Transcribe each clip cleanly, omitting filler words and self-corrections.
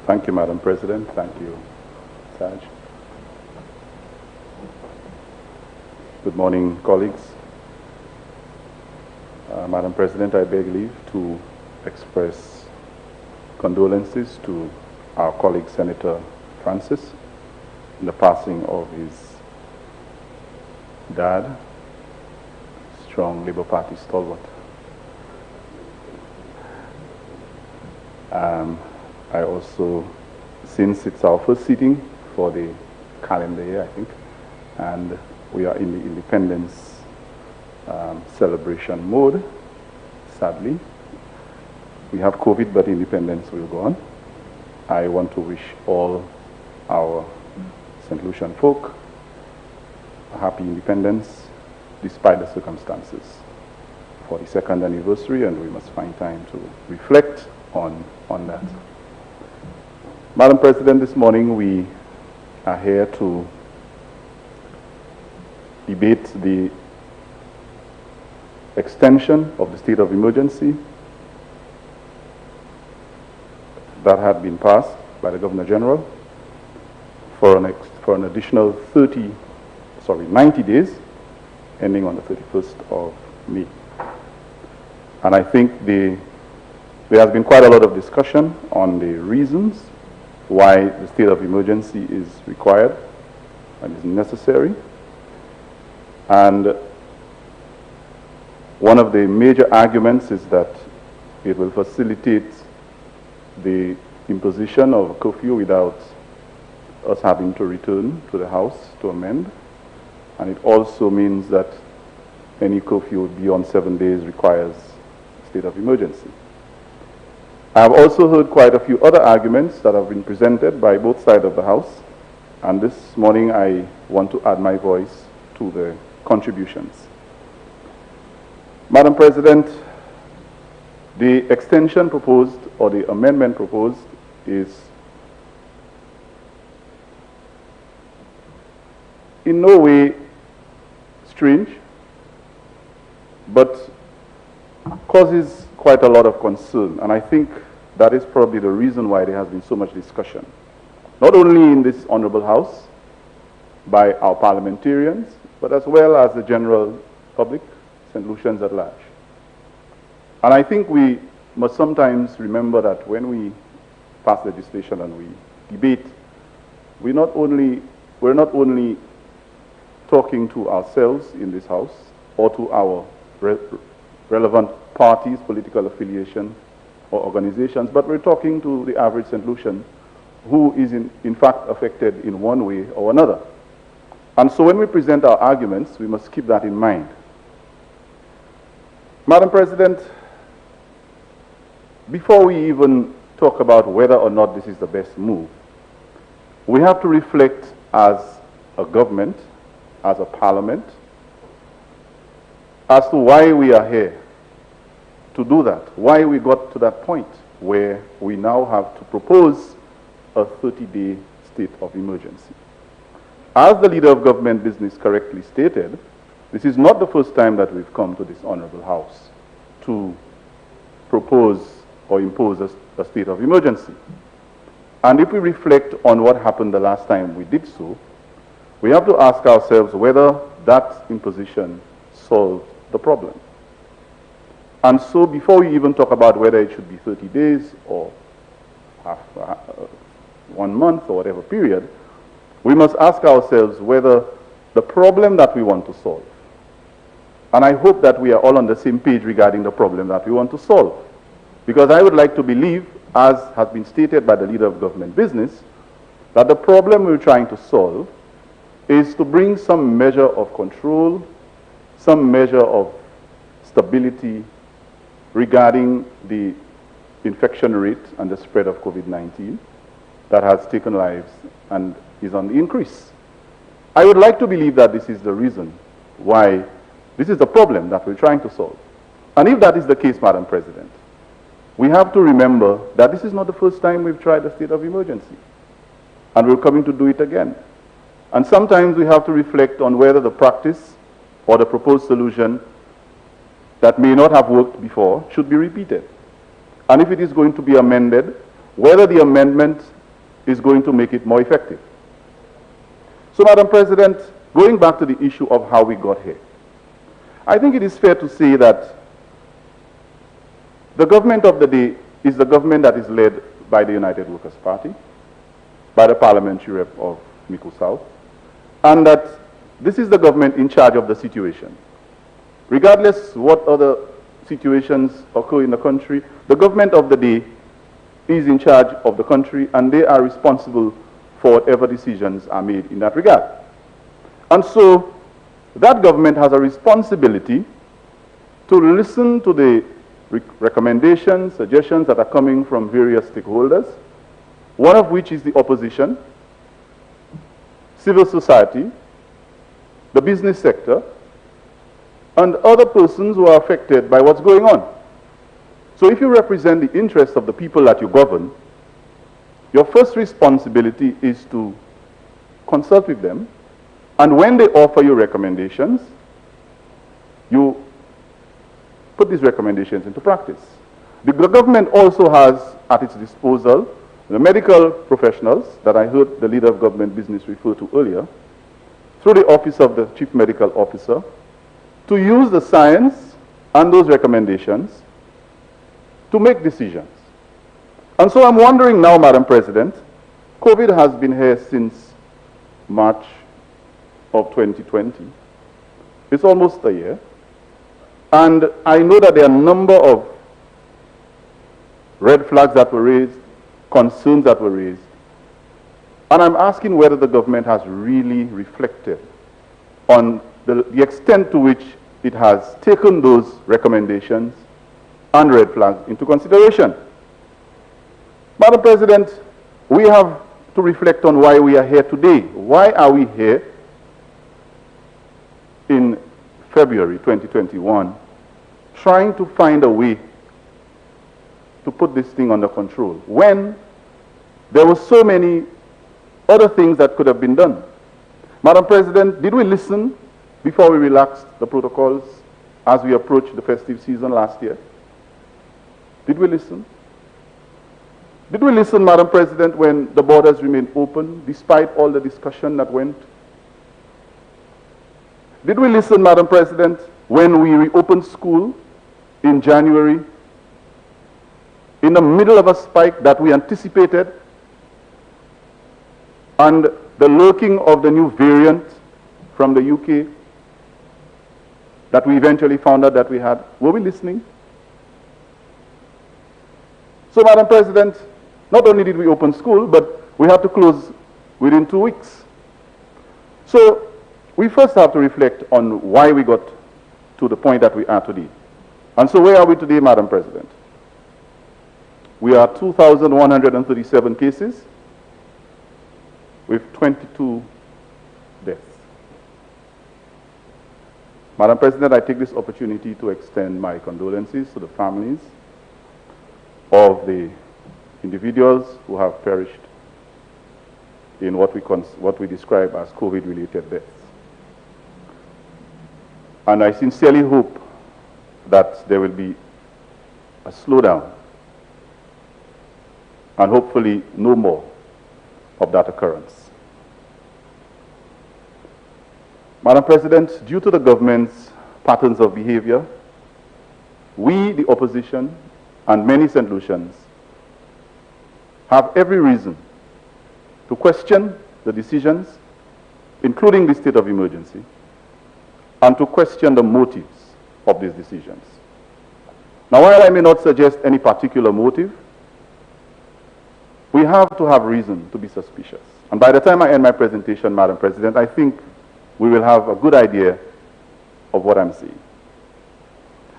Thank you, Madam President. Thank you, Saj. Good morning, colleagues. Madam President, I beg leave to express condolences to our colleague, Senator Francis, in the passing of his dad, strong Labour Party stalwart. I also, since it's our first sitting for the calendar year, I think, and we are in the independence celebration mode, sadly. We have COVID, but independence will go on. I want to wish all our St. Lucian folk a happy independence, despite the circumstances, for the second anniversary, and we must find time to reflect on that. Madam President, this morning we are here to debate the extension of the state of emergency that had been passed by the Governor General for an additional 90 days, ending on the 31st of May. And I think there has been quite a lot of discussion on the reasons why the state of emergency is required and is necessary. And one of the major arguments is that it will facilitate the imposition of a curfew without us having to return to the House to amend. And it also means that any curfew beyond 7 days requires a state of emergency. I have also heard quite a few other arguments that have been presented by both sides of the House, and this morning I want to add my voice to the contributions. Madam President, the extension proposed, or the amendment proposed, is in no way strange, but causes quite a lot of concern, and I think that is probably the reason why there has been so much discussion, not only in this honorable House by our parliamentarians, but as well as the general public, St. Lucians at large. And I think we must sometimes remember that when we pass legislation and we debate, we're not only talking to ourselves in this House or to our relevant parties, political affiliation, or organizations, but we're talking to the average St. Lucian who is in fact affected in one way or another. And so when we present our arguments, we must keep that in mind. Madam President, before we even talk about whether or not this is the best move, we have to reflect as a government, as a parliament, as to why we are here to do that, why we got to that point where we now have to propose a 30-day state of emergency. As the leader of government business correctly stated, this is not the first time that we've come to this honorable House to propose or impose a state of emergency. And if we reflect on what happened the last time we did so, we have to ask ourselves whether that imposition solved the problem. And so before we even talk about whether it should be 30 days or 1 month or whatever period, we must ask ourselves whether the problem that we want to solve, and I hope that we are all on the same page regarding the problem that we want to solve, because I would like to believe, as has been stated by the leader of government business, that the problem we're trying to solve is to bring some measure of control, some measure of stability regarding the infection rate and the spread of COVID-19 that has taken lives and is on the increase. I would like to believe that this is the reason why this is the problem that we're trying to solve. And if that is the case, Madam President, we have to remember that this is not the first time we've tried a state of emergency, and we're coming to do it again. And sometimes we have to reflect on whether the practice or the proposed solution that may not have worked before should be repeated. And if it is going to be amended, whether the amendment is going to make it more effective. So, Madam President, going back to the issue of how we got here, I think it is fair to say that the government of the day is the government that is led by the United Workers' Party, by the parliamentary rep of Mico South, and that this is the government in charge of the situation. Regardless what other situations occur in the country, the government of the day is in charge of the country, and they are responsible for whatever decisions are made in that regard. And so that government has a responsibility to listen to the recommendations, suggestions that are coming from various stakeholders, one of which is the opposition, civil society, the business sector, and other persons who are affected by what's going on. So if you represent the interests of the people that you govern, your first responsibility is to consult with them, and when they offer you recommendations, you put these recommendations into practice. The government also has at its disposal the medical professionals that I heard the leader of government business refer to earlier, through the office of the chief medical officer, to use the science and those recommendations to make decisions. And so I'm wondering now, Madam President, COVID has been here since March of 2020. It's almost a year. And I know that there are a number of red flags that were raised, concerns that were raised. And I'm asking whether the government has really reflected on the extent to which it has taken those recommendations and red flags into consideration. Madam President, we have to reflect on why we are here today. Why are we here in February 2021 trying to find a way to put this thing under control when there were so many other things that could have been done? Madam President, did we listen before we relaxed the protocols as we approached the festive season last year? Did we listen? Did we listen, Madam President, when the borders remained open despite all the discussion that went? Did we listen, Madam President, when we reopened school in January in the middle of a spike that we anticipated and the lurking of the new variant from the UK that we eventually found out that we had? Were we listening? So, Madam President, not only did we open school, but we had to close within 2 weeks. So, we first have to reflect on why we got to the point that we are today. And so where are we today, Madam President? We are 2,137 cases with 22 deaths. Madam President, I take this opportunity to extend my condolences to the families of the individuals who have perished in what we describe as COVID-related deaths. And I sincerely hope that there will be a slowdown and hopefully no more of that occurrence. Madam President, due to the government's patterns of behavior, we, the opposition, and many St. Lucians have every reason to question the decisions, including the state of emergency, and to question the motives of these decisions. Now, while I may not suggest any particular motive, we have to have reason to be suspicious. And by the time I end my presentation, Madam President, I think we will have a good idea of what I'm saying.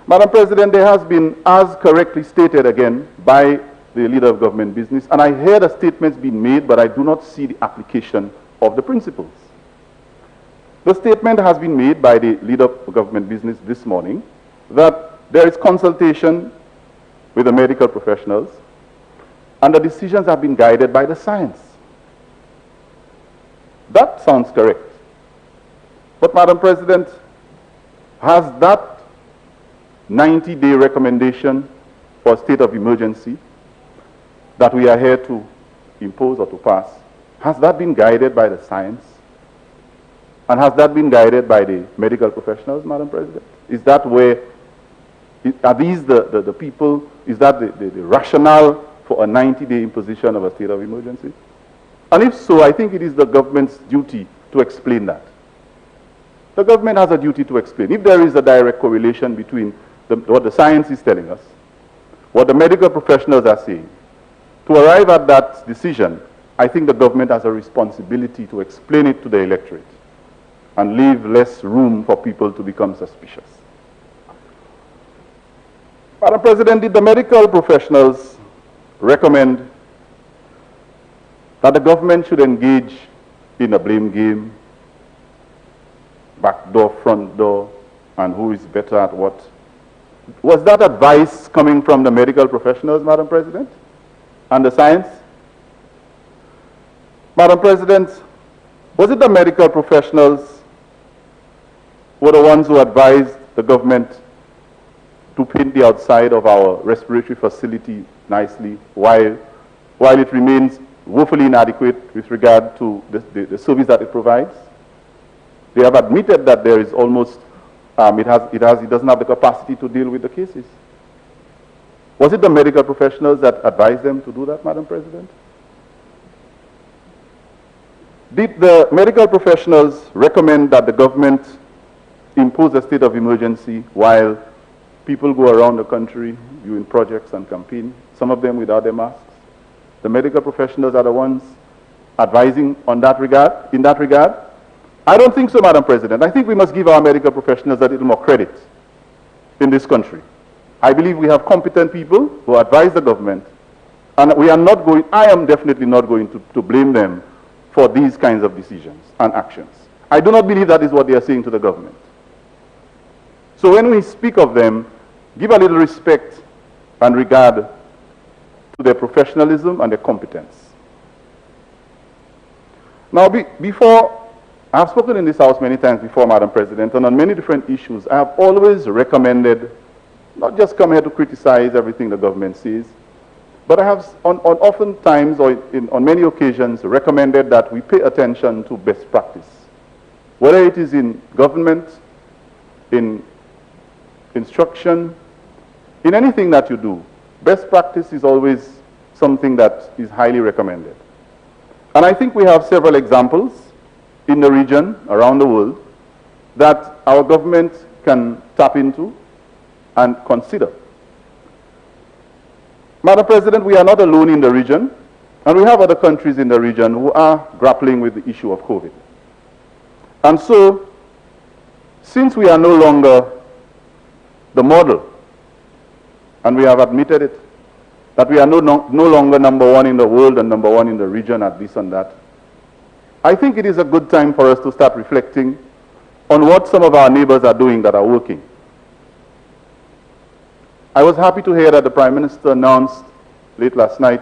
Madam President, there has been, as correctly stated again by the leader of government business, and I hear the statements being made, but I do not see the application of the principles. The statement has been made by the leader of government business this morning that there is consultation with the medical professionals and the decisions have been guided by the science. That sounds correct. But, Madam President, has that 90-day recommendation for a state of emergency that we are here to impose or to pass, has that been guided by the science? And has that been guided by the medical professionals, Madam President? Is that where, are these the people, is that the rationale for a 90-day imposition of a state of emergency? And if so, I think it is the government's duty to explain that. The government has a duty to explain. If there is a direct correlation between what the science is telling us, what the medical professionals are saying, to arrive at that decision, I think the government has a responsibility to explain it to the electorate and leave less room for people to become suspicious. Madam President, did the medical professionals recommend that the government should engage in a blame game, back door, front door, and who is better at what? Was that advice coming from the medical professionals, Madam President, and the science? Madam President, was it the medical professionals who were the ones who advised the government to paint the outside of our respiratory facility nicely while it remains woefully inadequate with regard to the service that it provides? They have admitted that there is almost, it doesn't have the capacity to deal with the cases. Was it the medical professionals that advised them to do that, Madam President? Did the medical professionals recommend that the government impose a state of emergency while people go around the country doing projects and campaign, some of them without their masks? The medical professionals are the ones advising in that regard? I don't think so, Madam President. I think we must give our medical professionals a little more credit in this country. I believe we have competent people who advise the government, and I am definitely not going to blame them for these kinds of decisions and actions. I do not believe that is what they are saying to the government. So when we speak of them, give a little respect and regard to their professionalism and their competence. Now, I have spoken in this House many times before, Madam President, and on many different issues, I have always recommended, not just come here to criticize everything the government says, but I have often times or on many occasions recommended that we pay attention to best practice. Whether it is in government, in instruction, in anything that you do, best practice is always something that is highly recommended. And I think we have several examples in the region, around the world, that our government can tap into and consider. Madam President, we are not alone in the region, and we have other countries in the region who are grappling with the issue of COVID. And so, since we are no longer the model, and we have admitted it, that we are no longer number one in the world and number one in the region at this and that, I think it is a good time for us to start reflecting on what some of our neighbors are doing that are working. I was happy to hear that the Prime Minister announced late last night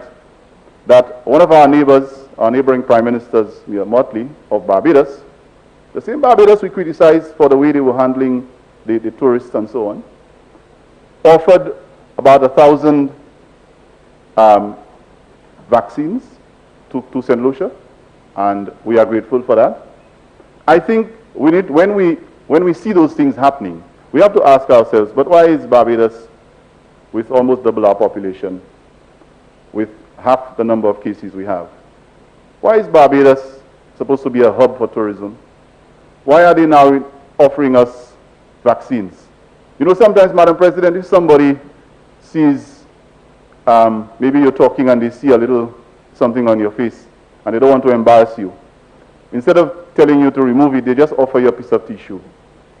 that one of our neighbors, our neighboring Prime Ministers, Mia Motley of Barbados, the same Barbados we criticized for the way they were handling the tourists and so on, offered about 1,000 vaccines to St. Lucia, and we are grateful for that. I think we need, when we see those things happening, we have to ask ourselves, but why is Barbados, with almost double our population, with half the number of cases we have, why is Barbados supposed to be a hub for tourism? Why are they now offering us vaccines? You know, sometimes, Madam President, if somebody sees, maybe you're talking and they see a little something on your face and they don't want to embarrass you, instead of telling you to remove it, they just offer you a piece of tissue,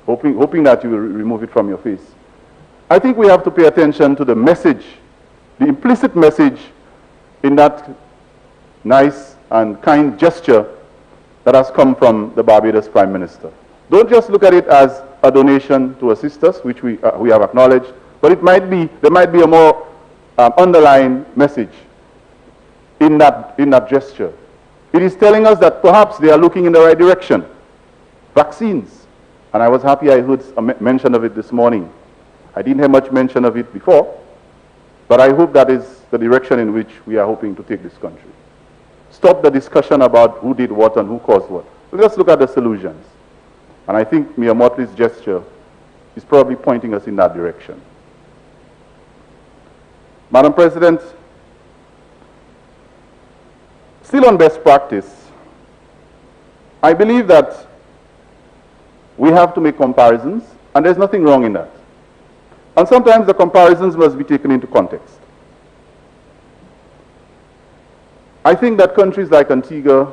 hoping that you will remove it from your face. I think we have to pay attention to the message, the implicit message in that nice and kind gesture that has come from the Barbados Prime Minister. Don't just look at it as a donation to assist us, which we have acknowledged, but there might be a more underlying message in that gesture. It is telling us that perhaps they are looking in the right direction. Vaccines. And I was happy I heard a mention of it this morning. I didn't hear much mention of it before, but I hope that is the direction in which we are hoping to take this country. stop the discussion about who did what and who caused what. Let's look at the solutions. And I think Mayor Motley's gesture is probably pointing us in that direction. Madam President, still on best practice, I believe that we have to make comparisons, and there's nothing wrong in that. And sometimes the comparisons must be taken into context. I think that countries like Antigua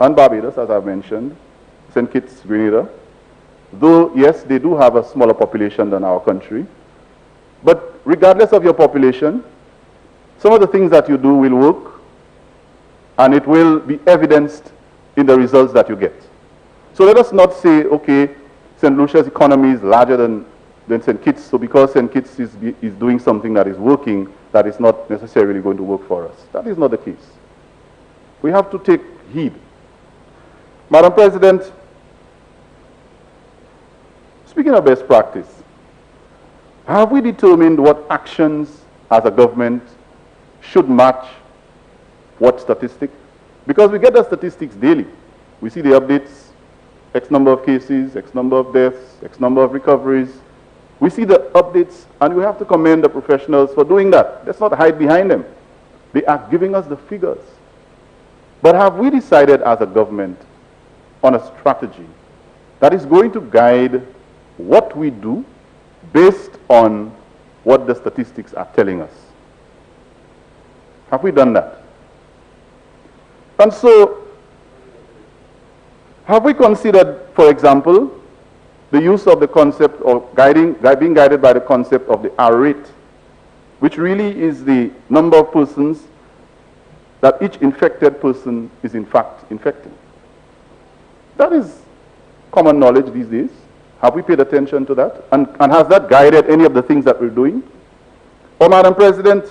and Barbados, as I've mentioned, St. Kitts, Grenada, though, yes, they do have a smaller population than our country, but regardless of your population, some of the things that you do will work, and it will be evidenced in the results that you get. So let us not say, okay, St. Lucia's economy is larger than St. Kitts, so because St. Kitts is doing something that is working, that is not necessarily going to work for us. That is not the case. We have to take heed. Madam President, speaking of best practice, have we determined what actions as a government should match what statistic? Because we get the statistics daily. We see the updates, X number of cases, X number of deaths, X number of recoveries. We see the updates, and we have to commend the professionals for doing that. Let's not hide behind them. They are giving us the figures. But have we decided as a government on a strategy that is going to guide what we do based on what the statistics are telling us? Have we done that? And so, have we considered, for example, the use of the concept of being guided by the concept of the R rate, which really is the number of persons that each infected person is in fact infecting? That is common knowledge these days. Have we paid attention to that? And has that guided any of the things that we're doing? Or, Madam President,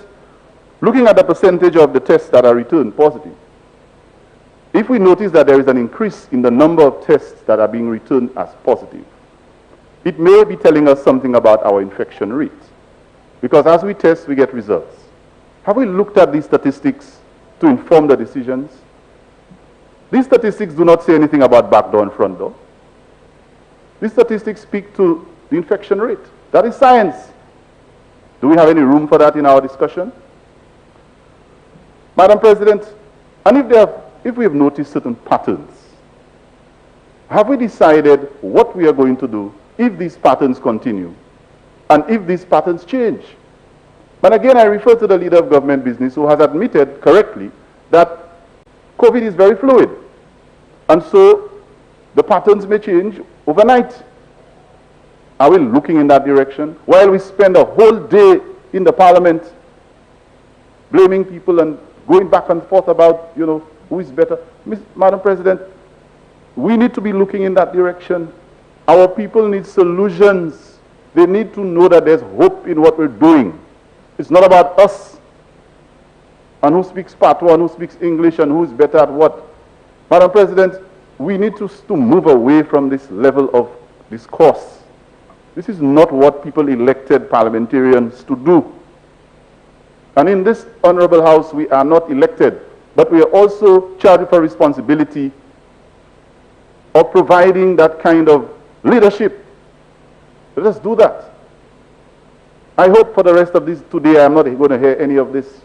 looking at the percentage of the tests that are returned positive, if we notice that there is an increase in the number of tests that are being returned as positive, it may be telling us something about our infection rate. Because as we test, we get results. Have we looked at these statistics to inform the decisions? These statistics do not say anything about back door and front door. These statistics speak to the infection rate. That is science. Do we have any room for that in our discussion? Madam President, and if we have noticed certain patterns, have we decided what we are going to do if these patterns continue and if these patterns change? But again, I refer to the leader of government business who has admitted correctly that COVID is very fluid. And so the patterns may change overnight. Are we looking in that direction? While we spend a whole day in the parliament blaming people and going back and forth about, who is better. Madam President, we need to be looking in that direction. Our people need solutions. They need to know that there's hope in what we're doing. It's not about us and who speaks Patois and who speaks English and who is better at what. Madam President, we need to move away from this level of discourse. This is not what people elected parliamentarians to do. And in this honorable house, we are not elected, but we are also charged with a responsibility of providing that kind of leadership. Let us do that. I hope for the rest of this today, I'm not going to hear any of this.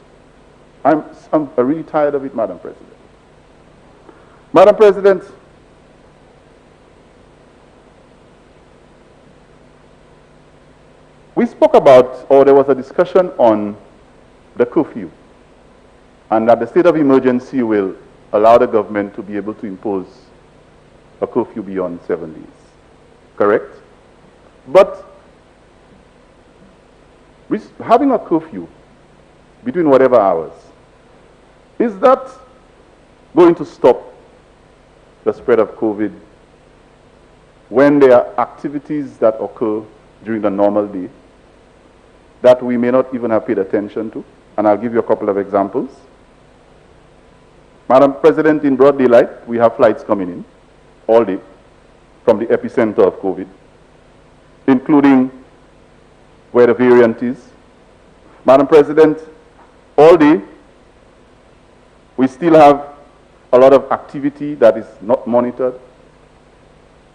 I'm really tired of it, Madam President. Madam President, we spoke about, or there was a discussion on the curfew, and that the state of emergency will allow the government to be able to impose a curfew beyond 7 days. Correct? But having a curfew between whatever hours, is that going to stop the spread of COVID when there are activities that occur during the normal day that we may not even have paid attention to? And I'll give you a couple of examples. Madam President, in broad daylight, we have flights coming in all day from the epicenter of COVID, including where the variant is. Madam President, all day, We still have a lot of activity that is not monitored.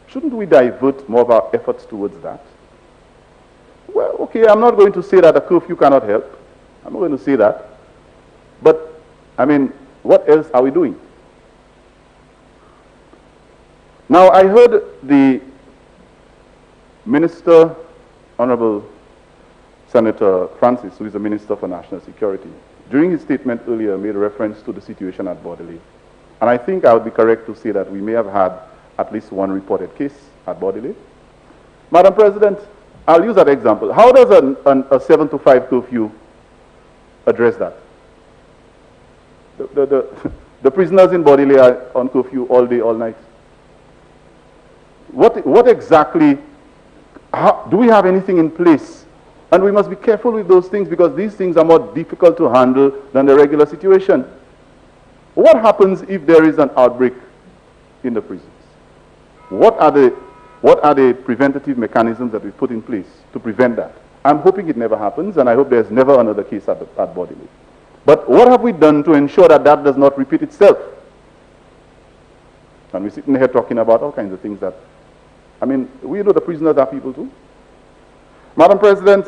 Shouldn't we divert more of our efforts towards that? Well, okay, I'm not going to say that a curfew cannot help. I'm not going to say that. But, I mean, what else are we doing? Now, I heard the Minister, Honorable Senator Francis, who is the Minister for National Security, during his statement earlier made reference to the situation at Bordelais. And I think I would be correct to say that we may have had at least one reported case at Bordelais. Madam President, I'll use that example. How does a 7 to 5 curfew address that? The prisoners in Bordelais are on curfew all day, all night. What exactly, do we have anything in place? And we must be careful with those things because these things are more difficult to handle than the regular situation. What happens if there is an outbreak in the prisons? What are the preventative mechanisms that we put in place to prevent that? I'm hoping it never happens, and I hope there's never another case at Bordelais. But what have we done to ensure that that does not repeat itself? And we're sitting here talking about all kinds of things that, I mean, we know the prisoners are people too. Madam President,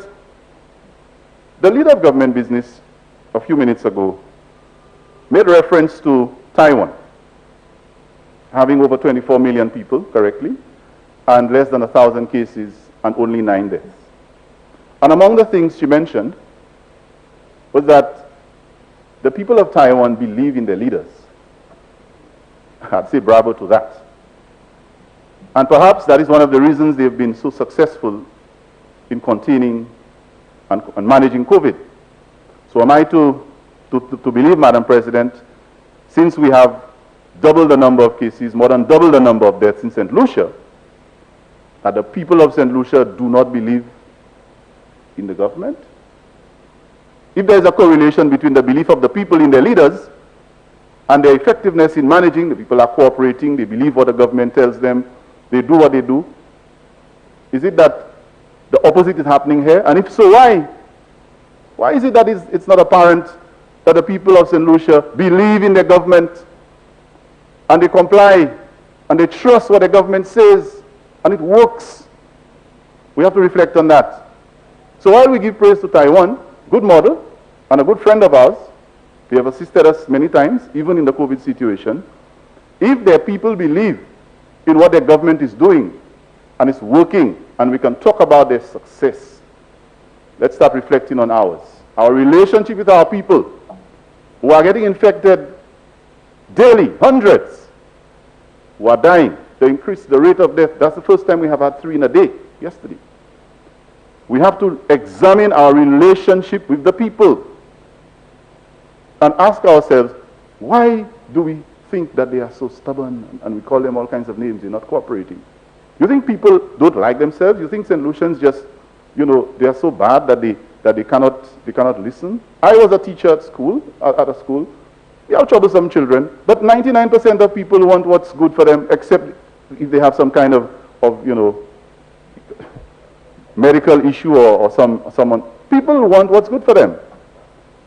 the leader of government business a few minutes ago made reference to Taiwan having over 24 million people, correctly, and less than 1,000 cases and only 9 deaths. And among the things she mentioned was that the people of Taiwan believe in their leaders. I'd say bravo to that. And perhaps that is one of the reasons they've been so successful in containing and managing COVID. So am I to believe, Madam President, since we have double the number of cases, more than double the number of deaths in St. Lucia, that the people of St. Lucia do not believe in the government? If there is a correlation between the belief of the people in their leaders and their effectiveness in managing, the people are cooperating, they believe what the government tells them, they do what they do, is it that the opposite is happening here? And if so, why? Why is it that it's not apparent that the people of St. Lucia believe in their government and they comply and they trust what the government says and it works? We have to reflect on that. So while we give praise to Taiwan, good model and a good friend of ours, they have assisted us many times, even in the COVID situation, if their people believe in what their government is doing and it's working and we can talk about their success, let's start reflecting on ours. Our relationship with our people who are getting infected daily, hundreds, who are dying. To increase the rate of death, that's the first time we have had 3 in a day, yesterday. We have to examine our relationship with the people and ask ourselves, why do we think that they are so stubborn and we call them all kinds of names, they're not cooperating? You think people don't like themselves? You think St. Lucians just, you know, they are so bad that they cannot listen? I was a teacher at school, at a school. We have troublesome children, but 99% of people want what's good for them, except if they have some kind of you know, medical issue or someone. People want what's good for them,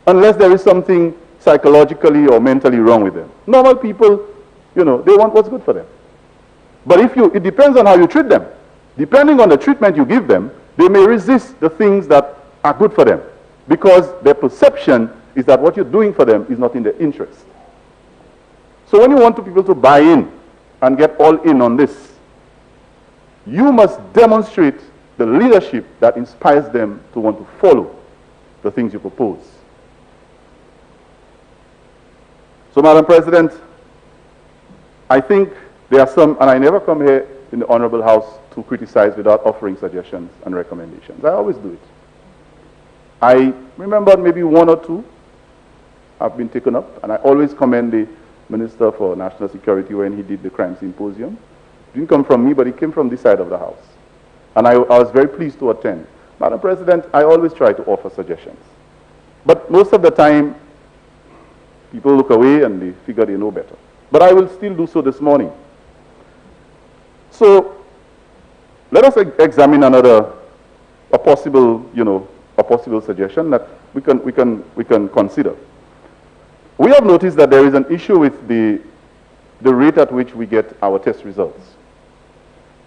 unless there is something psychologically or mentally wrong with them. Normal people, you know, they want what's good for them. But it depends on how you treat them. Depending on the treatment you give them, they may resist the things that are good for them because their perception is that what you're doing for them is not in their interest. So when you want people to buy in and get all in on this, you must demonstrate the leadership that inspires them to want to follow the things you propose. So, Madam President, I think there are some, and I never come here in the Honorable House to criticize without offering suggestions and recommendations. I always do it. I remember maybe 1 or 2 have been taken up, and I always commend the Minister for National Security when he did the crime symposium. It didn't come from me, but it came from this side of the House. And I was very pleased to attend. Madam President, I always try to offer suggestions. But most of the time, people look away and they figure they know better. But I will still do so this morning. So, let us examine a possible suggestion that we can consider. We have noticed that there is an issue with the rate at which we get our test results.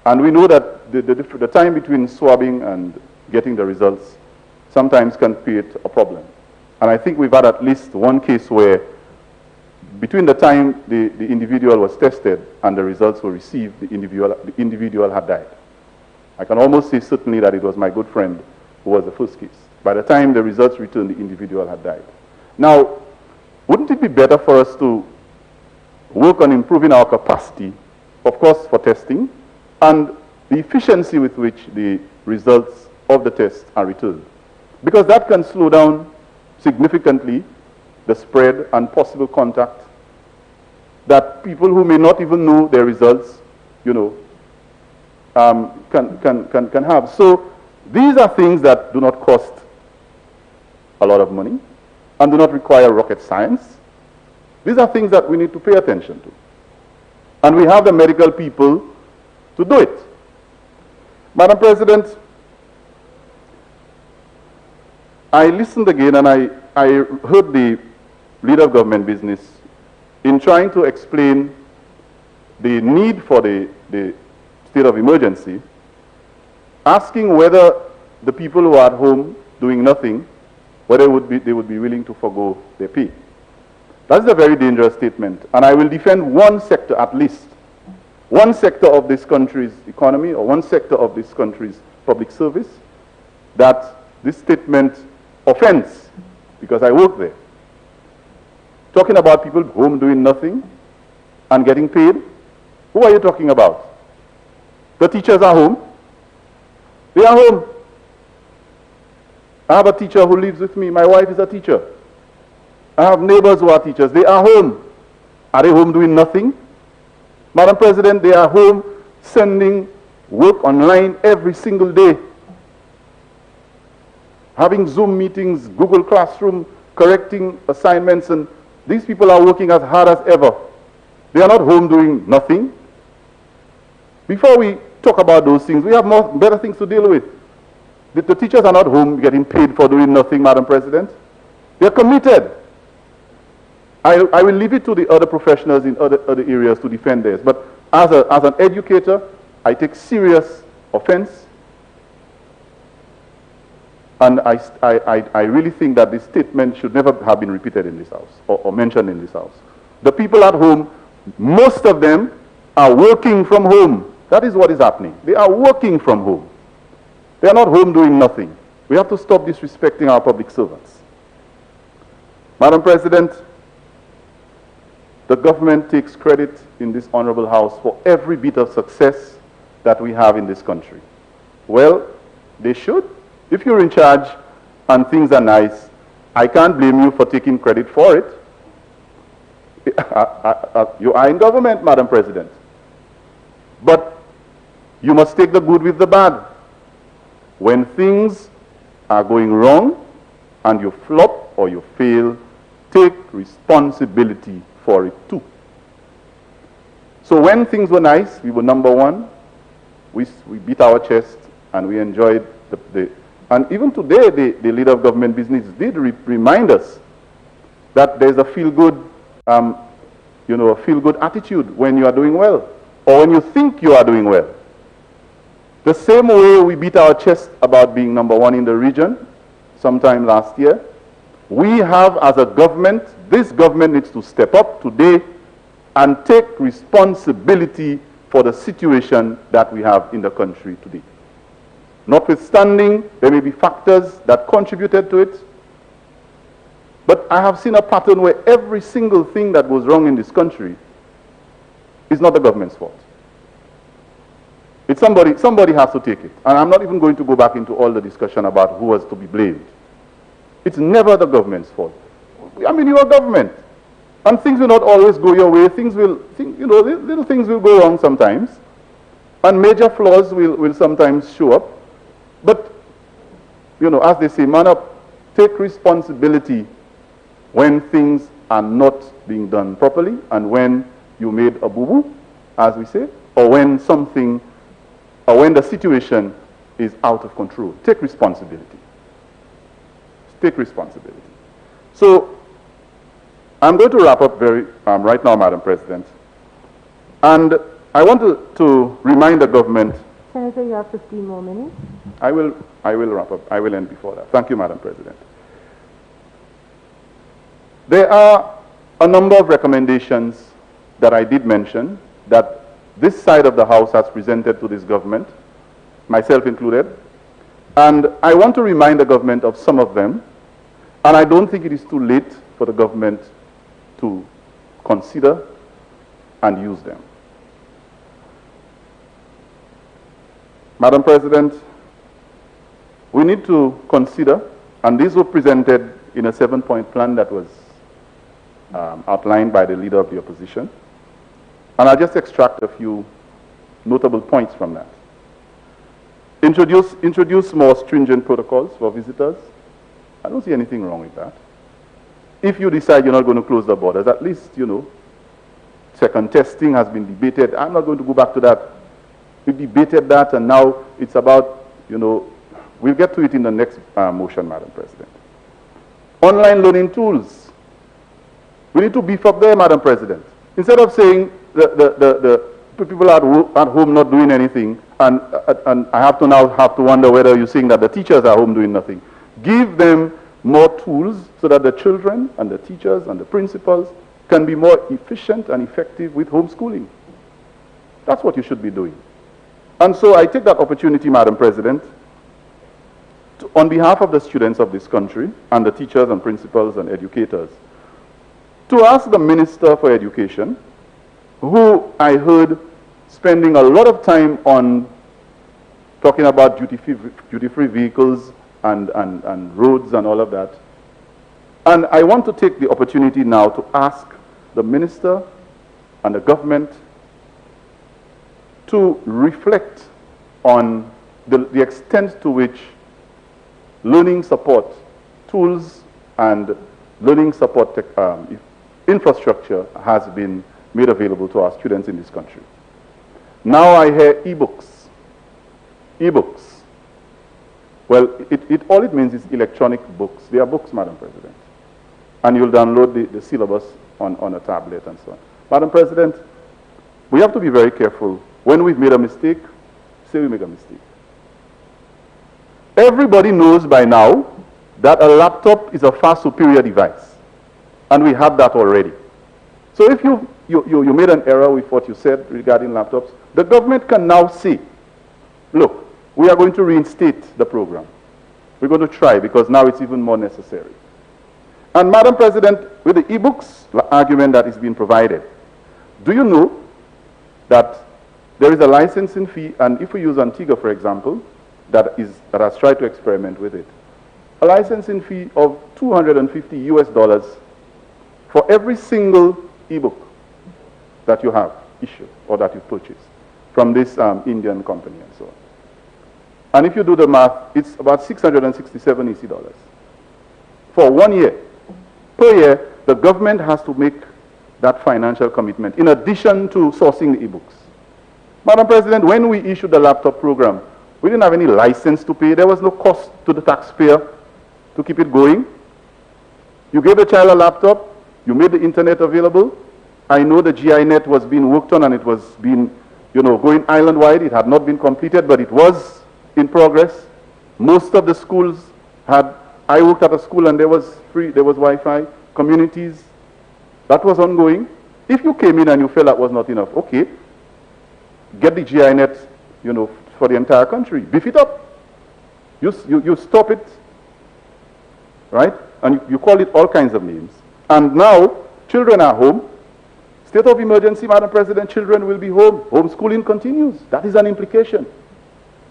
And we know that the time between swabbing and getting the results sometimes can create a problem. And I think we've had at least one case where between the time the individual was tested and the results were received, the individual had died. I can almost say certainly that it was my good friend who was the first case. By the time the results returned, the individual had died. Now, wouldn't it be better for us to work on improving our capacity, of course, for testing, and the efficiency with which the results of the test are returned? Because that can slow down significantly the spread and possible contact that people who may not even know their results, can have. So these are things that do not cost a lot of money and do not require rocket science. These are things that we need to pay attention to. And we have the medical people to do it. Madam President, I listened again and I heard the leader of government business in trying to explain the need for the state of emergency, asking whether the people who are at home doing nothing, whether they would be willing to forgo their pay. That is a very dangerous statement, and I will defend one sector at least, one sector of this country's economy or one sector of this country's public service that this statement offends, because I work there. Talking about people home doing nothing and getting paid, who are you talking about? The teachers are home. They are home. I have a teacher who lives with me. My wife is a teacher. I have neighbors who are teachers. They are home. Are they home doing nothing? Madam President, they are home sending work online every single day. Having Zoom meetings, Google Classroom, correcting assignments, and these people are working as hard as ever. They are not home doing nothing. Before we talk about those things, we have better things to deal with. The teachers are not home getting paid for doing nothing, Madam President. They are committed. I will leave it to the other professionals in other areas to defend theirs. But as an educator, I take serious offense. And I really think that this statement should never have been repeated in this house or mentioned in this house. The people at home, most of them are working from home. That is what is happening. They are working from home. They are not home doing nothing. We have to stop disrespecting our public servants. Madam President, the government takes credit in this honorable house for every bit of success that we have in this country. Well, they should. If you're in charge and things are nice, I can't blame you for taking credit for it. You are in government, Madam President. But you must take the good with the bad. When things are going wrong and you flop or you fail, take responsibility for it too. So when things were nice, we were number one. We beat our chest and we enjoyed and even today, the leader of government business did remind us that there's a feel-good, a feel-good attitude when you are doing well, or when you think you are doing well. The same way we beat our chest about being number one in the region sometime last year, we have as a government, this government needs to step up today and take responsibility for the situation that we have in the country today. Notwithstanding, there may be factors that contributed to it, but I have seen a pattern where every single thing that goes wrong in this country is not the government's fault. It's somebody has to take it. And I'm not even going to go back into all the discussion about who was to be blamed. It's never the government's fault. I mean, you are government. And things will not always go your way. Little things will go wrong sometimes. And major flaws will sometimes show up. But, as they say, man up, take responsibility when things are not being done properly and when you made a boo-boo, as we say, or when the situation is out of control. Take responsibility. Take responsibility. So, I'm going to wrap up right now, Madam President. And I want to remind the government. Senator, you have 15 more minutes. I will wrap up. I will end before that. Thank you, Madam President. There are a number of recommendations that I did mention that this side of the House has presented to this government, myself included. And I want to remind the government of some of them. And I don't think it is too late for the government to consider and use them. Madam President, we need to consider, and these were presented in a 7-point plan that was outlined by the leader of the opposition. And I'll just extract a few notable points from that. Introduce more stringent protocols for visitors. I don't see anything wrong with that. If you decide you're not going to close the borders, at least, second testing has been debated. I'm not going to go back to that. We debated that, and now it's about, we'll get to it in the next motion, Madam President. Online learning tools. We need to beef up there, Madam President. Instead of saying the people at home not doing anything, and I have to wonder whether you're saying that the teachers are home doing nothing. Give them more tools so that the children and the teachers and the principals can be more efficient and effective with homeschooling. That's what you should be doing. And so I take that opportunity, Madam President, on behalf of the students of this country and the teachers and principals and educators, to ask the Minister for Education, who I heard spending a lot of time on talking about duty-free vehicles and roads and all of that. And I want to take the opportunity now to ask the Minister and the government to reflect on the extent to which learning support tools and learning support infrastructure has been made available to our students in this country. Now I hear e-books. E-books. Well, all it means is electronic books. They are books, Madam President. And you'll download the syllabus on a tablet and so on. Madam President, we have to be very careful. When we've made a mistake, say we make a mistake. Everybody knows by now that a laptop is a far superior device. And we have that already. So if you made an error with what you said regarding laptops, the government can now say, look, we are going to reinstate the program. We're going to try because now it's even more necessary. And Madam President, with the e-books argument that is being provided, do you know that there is a licensing fee, and if we use Antigua, for example, that has tried to experiment with it, a licensing fee of $250 US for every single e-book that you have issued or that you purchased from this Indian company and so on. And if you do the math, it's about 667 EC dollars. For 1 year. Per year, the government has to make that financial commitment in addition to sourcing the e-books. Madam President, when we issued the laptop program, we didn't have any license to pay. There was no cost to the taxpayer to keep it going. You gave a child a laptop. You made the internet available. I know the GI-net was being worked on and it was being, going island-wide. It had not been completed, but it was in progress. Most of the schools I worked at a school and there was Wi-Fi, communities. That was ongoing. If you came in and you felt that was not enough, okay, get the GI-net, for the entire country. Beef it up. You stop it, right? And you call it all kinds of names. And now, children are home. State of emergency, Madam President, children will be home. Homeschooling continues. That is an implication.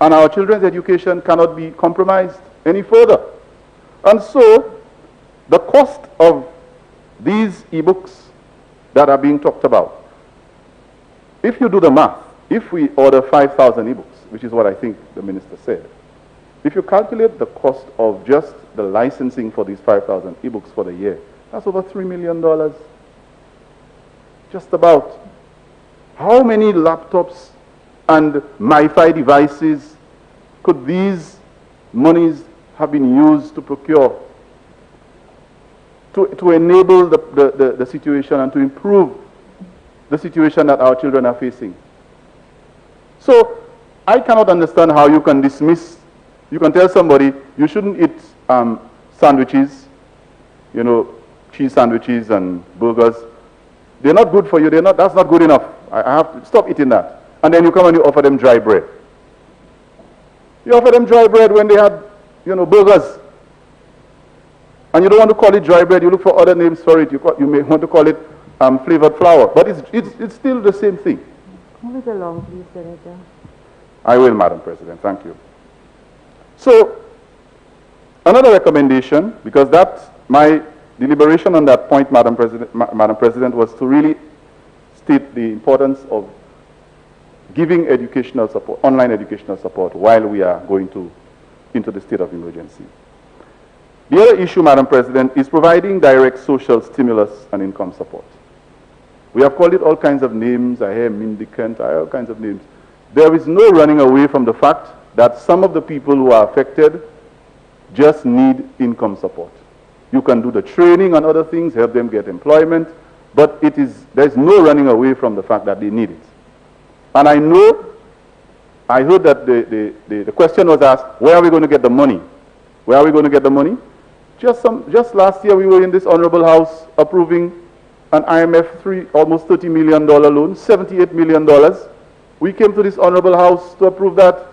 And our children's education cannot be compromised any further. And so, the cost of these e-books that are being talked about, if you do the math, if we order 5,000 e-books, which is what I think the minister said, if you calculate the cost of just the licensing for these 5,000 e-books for the year, that's over $3 million. Just about. How many laptops and MiFi devices could these monies have been used to procure? to enable the situation and to improve the situation that our children are facing. So I cannot understand how you can dismiss, you can tell somebody you shouldn't eat sandwiches, you know, cheese sandwiches and burgers. They're not good for you. That's not good enough. I have to stop eating that. And then you come and you offer them dry bread. You offer them dry bread when they had, you know, burgers. And you don't want to call it dry bread. You look for other names for it. You may want to call it flavored flour. But it's still the same thing. Move it along, please, Senator. I will, Madam President. Thank you. So, another recommendation, because my deliberation on that point, Madam President, was to really state the importance of giving educational support, online educational support, while we are going into the state of emergency. The other issue, Madam President, is providing direct social stimulus and income support. We have called it all kinds of names. I hear mendicant, I hear all kinds of names. There is no running away from the fact that some of the people who are affected just need income support. You can do the training and other things, help them get employment, but there's no running away from the fact that they need it. And I heard that the question was asked, where are we going to get the money? Where are we going to get the money? Just last year we were in this honorable house approving an IMF almost $30 million loan, $78 million. We came to this honorable house to approve that.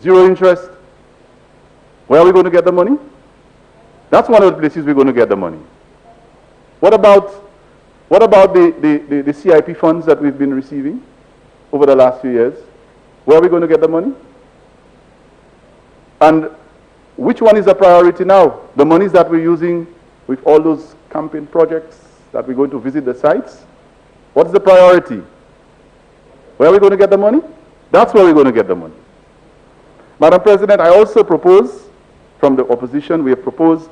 Zero interest. Where are we going to get the money? That's one of the places we're going to get the money. What about the CIP funds that we've been receiving over the last few years? Where are we going to get the money? And which one is a priority now? The monies that we're using with all those campaign projects that we're going to visit the sites? What's the priority? Where are we going to get the money? That's where we're going to get the money. Madam President, I also propose, from the opposition, we have proposed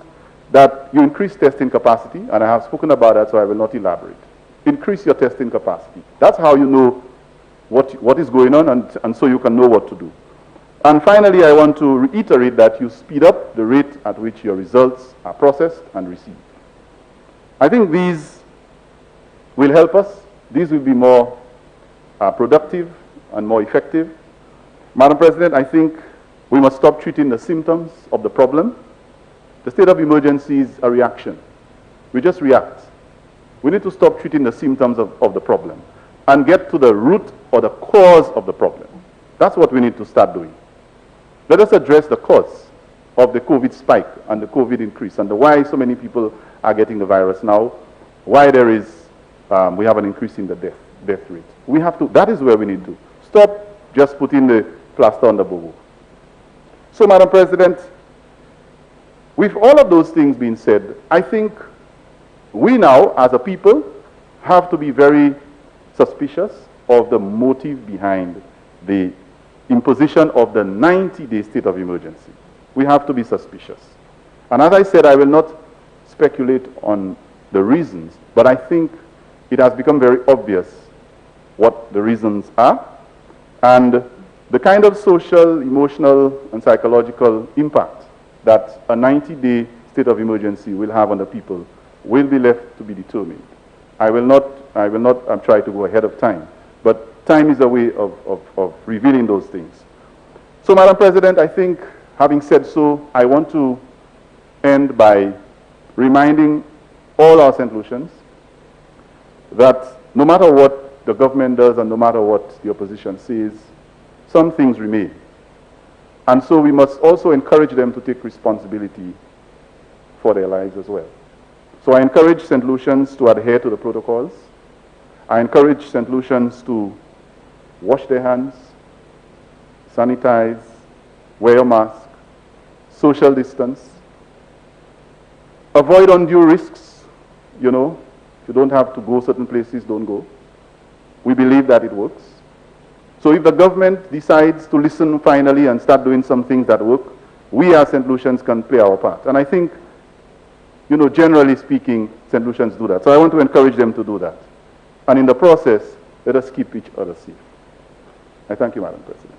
that you increase testing capacity, and I have spoken about that, so I will not elaborate. Increase your testing capacity. That's how you know what is going on, and so you can know what to do. And finally, I want to reiterate that you speed up the rate at which your results are processed and received. I think these will help us. These will be more productive and more effective. Madam President, I think we must stop treating the symptoms of the problem. The state of emergency is a reaction. We just react. We need to stop treating the symptoms of the problem and get to the root or the cause of the problem. That's what we need to start doing. Let us address the cause of the COVID spike and the COVID increase and why so many people are getting the virus now, why we have an increase in the death rate. That is where we need to stop just putting the plaster on the bobo. So, Madam President, with all of those things being said, I think we now, as a people, have to be very suspicious of the motive behind the imposition of the 90-day state of emergency. We have to be suspicious. And as I said, I will not speculate on the reasons, but I think it has become very obvious what the reasons are, and the kind of social, emotional, and psychological impact that a 90-day state of emergency will have on the people will be left to be determined. I will not try to go ahead of time, but time is a way of revealing those things. So, Madam President, I think, having said so, I want to end by reminding all our St. Lucians that no matter what the government does and no matter what the opposition says, some things remain. And so we must also encourage them to take responsibility for their lives as well. So I encourage St. Lucians to adhere to the protocols. I encourage St. Lucians to wash their hands, sanitize, wear your mask, social distance, avoid undue risks. You know, if you don't have to go certain places, don't go. We believe that it works. So if the government decides to listen finally and start doing some things that work, we as St. Lucians can play our part. And I think, you know, generally speaking, St. Lucians do that. So I want to encourage them to do that. And in the process, let us keep each other safe. I thank you, Madam President.